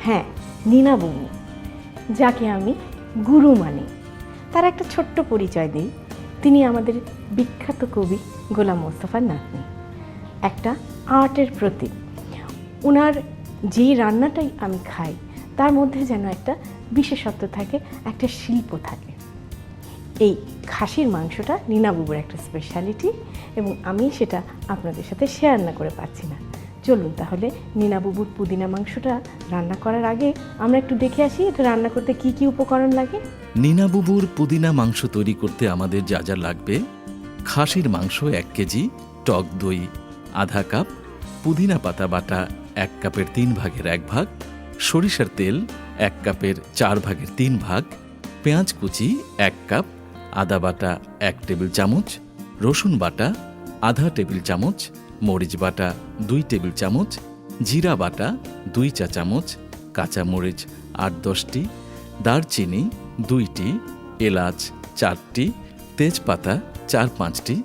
হ্যাঁ, নীনা বুবু, যাকে আমি গুরু মানি। তার একটা ছোট্ট পরিচয় দিই। তিনি আমাদের বিখ্যাত কবি গোলাম মোস্তফার নাতনি, একটা আর্টের প্রতীক। ওনার যেই রান্নাটাই আমি খাই তার মধ্যে যেন একটা বিশেষত্ব থাকে, একটা শিল্প থাকে। এই খাসির মাংসটা নীনা বুবুর একটা স্পেশালিটি, এবং আমি সেটা আপনাদের সাথে শেয়ার না করে পারছি না। চলুন তাহলে নীনা বুবুর পুদিনা মাংসটা রান্না করার আগে আমরা একটু দেখে আসি এটা রান্না করতে কি কি উপকরণ লাগে। নীনা বুবুর পুদিনা মাংস তৈরি করতে আমাদের যা যা লাগবে: খাসির মাংস 1 কেজি, টক দই আধা কাপ, পুদিনা পাতা বাটা 1 কাপের 3 ভাগের 1 ভাগ, সরিষার তেল 1 কাপের 4 ভাগের 3 ভাগ, পেঁয়াজ কুচি 1 কাপ, আদা বাটা 1 টেবিল চামচ, রসুন বাটা আধা টেবিল চামচ, মরিচ বাটা 2 টেবিল চামচ, জিরা বাটা 2 চা চামচ, কাঁচা মরিচ 8-10টি, দারচিনি 2টি, এলাচ 4টি, তেজপাতা 4-5টি,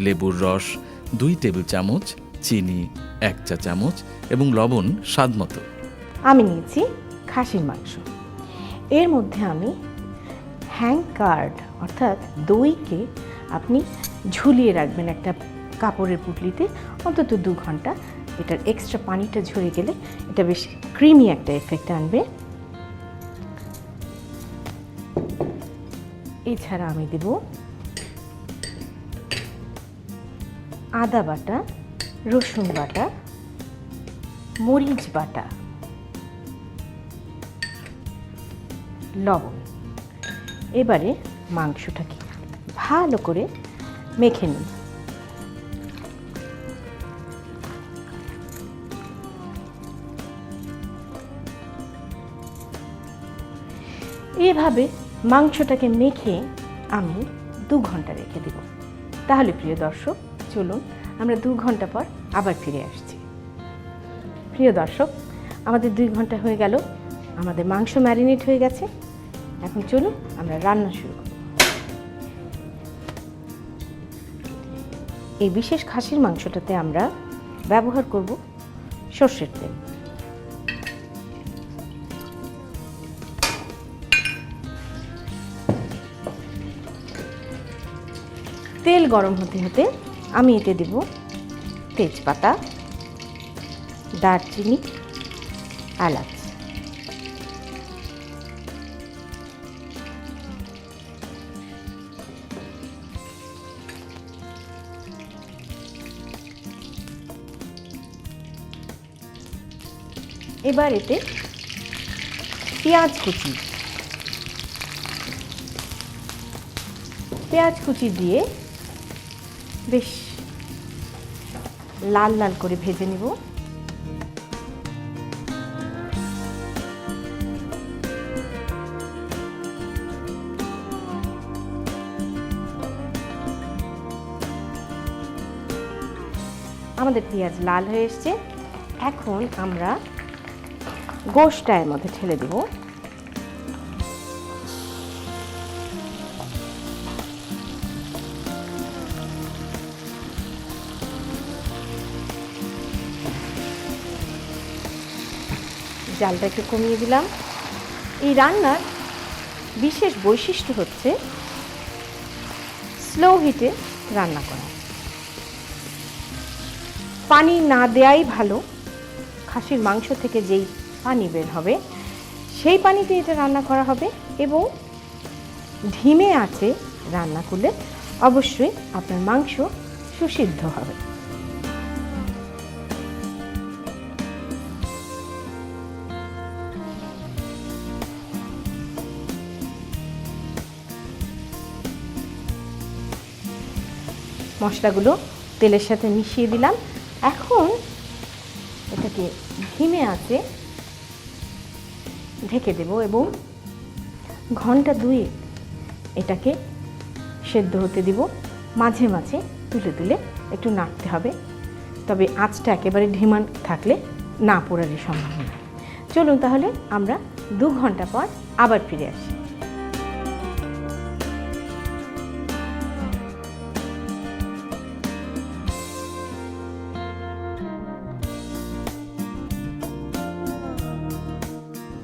লেবুর রস 2 টেবিল চামচ, চিনি 1 চা চামচ এবং লবণ স্বাদমতো। আমি নিয়েছি খাসির মাংস। এর মধ্যে আমি হ্যাং কার্ড অর্থাৎ দইকে আপনি ঝুলিয়ে রাখবেন একটা কাপড়ের পুটলিতে অন্তত 2 ঘন্টা। এটার এক্সট্রা পানিটা ঝরে গেলে এটা বেশ ক্রিমি একটা এফেক্ট আনবে। এছাড়া আমি দেব আদা বাটা, রসুন বাটা, মরিচ বাটা, লবণ। এবারে মাংসটাকে ভালো করে মেখে নিন। এভাবে মাংসটাকে মেখে আমি 2 ঘন্টা রেখে দেব। তাহলে প্রিয় দর্শক, চলুন আমরা 2 ঘন্টা পর আবার ফিরে আসছি। প্রিয় দর্শক, আমাদের 2 ঘন্টা হয়ে গেল, আমাদের মাংস ম্যারিনেট হয়ে গেছে। এখন চলুন আমরা রান্না শুরু করব। এই বিশেষ খাসির মাংসটাতে আমরা ব্যবহার করব সরষের তেল। তেল গরম হতে হতে আমি এতে দেব তেজপাতা, দারচিনি, এলাচ। এবার এতে পেঁয়াজ কুচি দিয়ে বেশ লাল লাল করে ভেজে নেব। আমাদের পেঁয়াজ লাল হয়ে এসছে। এখন আমরা গোশটা এর মধ্যে ঢেলে দেব। জালটা একটু কমিয়ে দিলাম। এই রান্নার বিশেষ বৈশিষ্ট্য হচ্ছে স্লো হিটে রান্না করা। পানি না দেয়াই ভালো। খাসির মাংস থেকে যেই পানি বের হবে সেই পানিতে এটা রান্না করা হবে, এবং ধিমে আঁচে রান্না করলে অবশ্যই আপনার মাংস সুসিদ্ধ হবে। মশলাগুলো তেলের সাথে মিশিয়ে দিলাম। এখন এটাকে ধিমে আঁচে ঢেকে দেব এবং ঘন্টা 2 এটাকে সেদ্ধ হতে দিব। মাঝে মাঝে তুলে তুলে একটু নাড়তে হবে, তবে আঁচটা একেবারে ধিমা থাকলে না পোড়ার সম্ভাবনা। চলুন তাহলে আমরা 2 ঘন্টা পর আবার ফিরে আসি।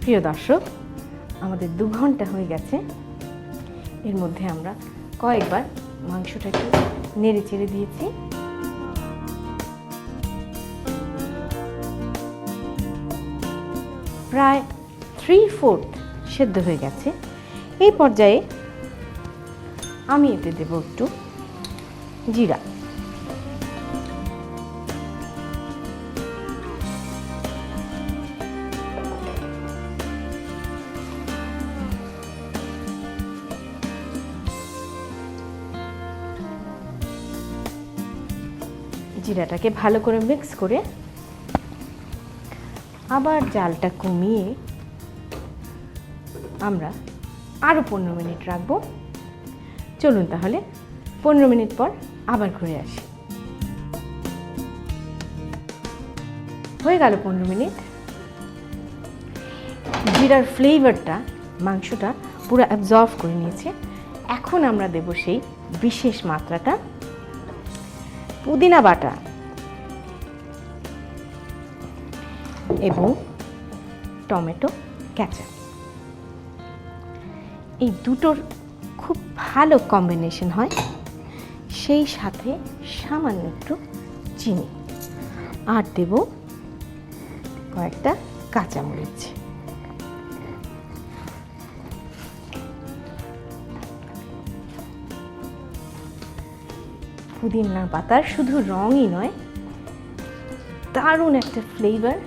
প্রিয় দর্শক, আমাদের 2 ঘন্টা হয়ে গেছে। এর মধ্যে আমরা কয়েকবার মাংসটা একটু নেড়ে চেড়ে দিয়েছি। প্রায় 3/4 সেদ্ধ হয়ে গেছে। এই পর্যায়ে আমি এতে দেব একটু জিরা, জিরাটাকে ভালো করে মিক্স করে আবার জালটা কমিয়ে আমরা আরও 15 মিনিট রাখবো। চলুন তাহলে 15 মিনিট পর আবার ঘুরে আসি। হয়ে গেল 15 মিনিট। জিরার ফ্লেভারটা মাংসটা পুরো অ্যাবজর্ব করে নিয়েছে। এখন আমরা দেব সেই বিশেষ মাত্রাটা, পুদিনা বাটা এবং টমেটো কেচাপ। এই দুটোর খুব ভালো কম্বিনেশন হয়। সেই সাথে সামান্য একটু চিনি আর দেব কয়েকটা কাঁচামরিচ। পুদিনা পাতার শুধু রঙই নয়, দারুণ একটা ফ্লেভার,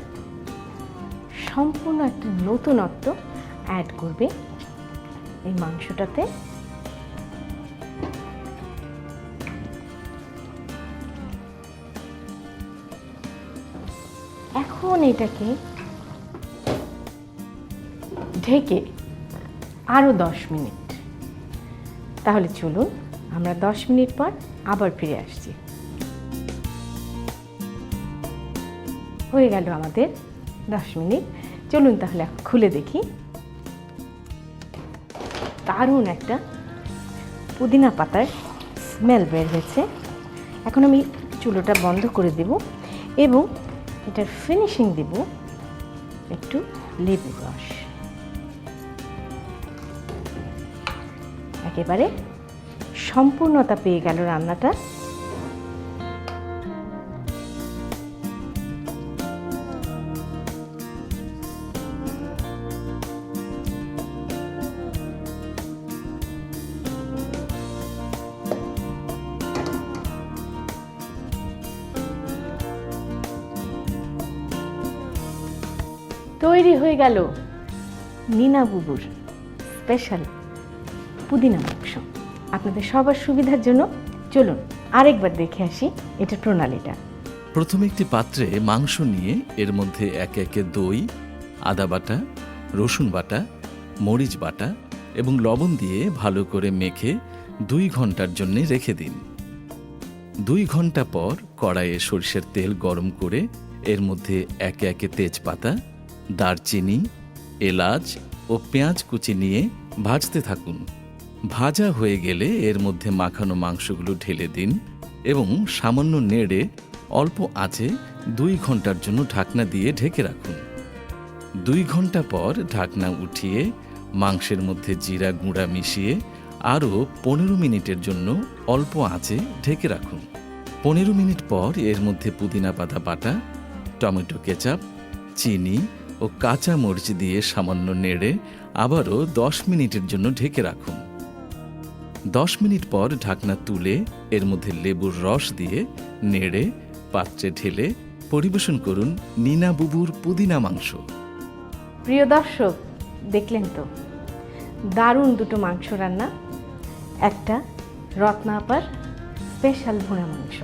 সম্পূর্ণ একটা নতুনত্ব অ্যাড করবে এই মাংসটাতে। এখন এটাকে ঢেকে আরও 10 মিনিট। তাহলে চলুন আমরা 10 মিনিট পর আবার ফিরে আসছি। হয়ে গেল আমাদের 10 মিনিট। চলুন তাহলে এখন খুলে দেখি। দারুণ একটা পুদিনা পাতার স্মেল বের হয়েছে। এখন আমি চুলোটা বন্ধ করে দেব এবং এটার ফিনিশিং দেব একটু লেবু রস। একেবারে সম্পূর্ণতা পেয়ে গেল রান্নাটা। তৈরি হয়ে গেল নীনা বুবুর স্পেশাল পুদিনা মাংস। আপনাদের সবার সুবিধার জন্য চলুন আরেকবার দেখে আসি এটা প্রণালীটা। প্রথমে একটি পাত্রে মাংস নিয়ে এর মধ্যে একে একে দই, আদা বাটা, রসুন বাটা, মরিচ বাটা এবং লবণ দিয়ে ভালো করে মেখে 2 ঘন্টার জন্য রেখে দিন। 2 ঘন্টা পর কড়াইয়ে সরিষার তেল গরম করে এর মধ্যে একে একে তেজপাতা, দারচিনি, এলাচ ও পেঁয়াজ কুচি নিয়ে ভাজতে থাকুন। ভাজা হয়ে গেলে এর মধ্যে মাখানো মাংসগুলো ঢেলে দিন এবং সামান্য নেড়ে অল্প আঁচে 2 ঘন্টার জন্য ঢাকনা দিয়ে ঢেকে রাখুন। 2 ঘন্টা পর ঢাকনা উঠিয়ে মাংসের মধ্যে জিরা গুঁড়া মিশিয়ে আরও 15 মিনিটের জন্য অল্প আঁচে ঢেকে রাখুন। 15 মিনিট পর এর মধ্যে পুদিনা পাতা বাটা, টমেটো কেচাপ, চিনি ও কাঁচা মরিচ দিয়ে সামান্য নেড়ে আবারও 10 মিনিটের জন্য ঢেকে রাখুন। 10 মিনিট পর ঢাকনা তুলে এর মধ্যে লেবুর রস দিয়ে নেড়ে পাত্রে ঢেলে পরিবেশন করুন নীনা বুবুর পুদিনা মাংস। প্রিয় দর্শক, দেখলেন তো দারুণ দুটো মাংস রান্না, একটা রত্না আপার স্পেশাল ভুনা মাংস।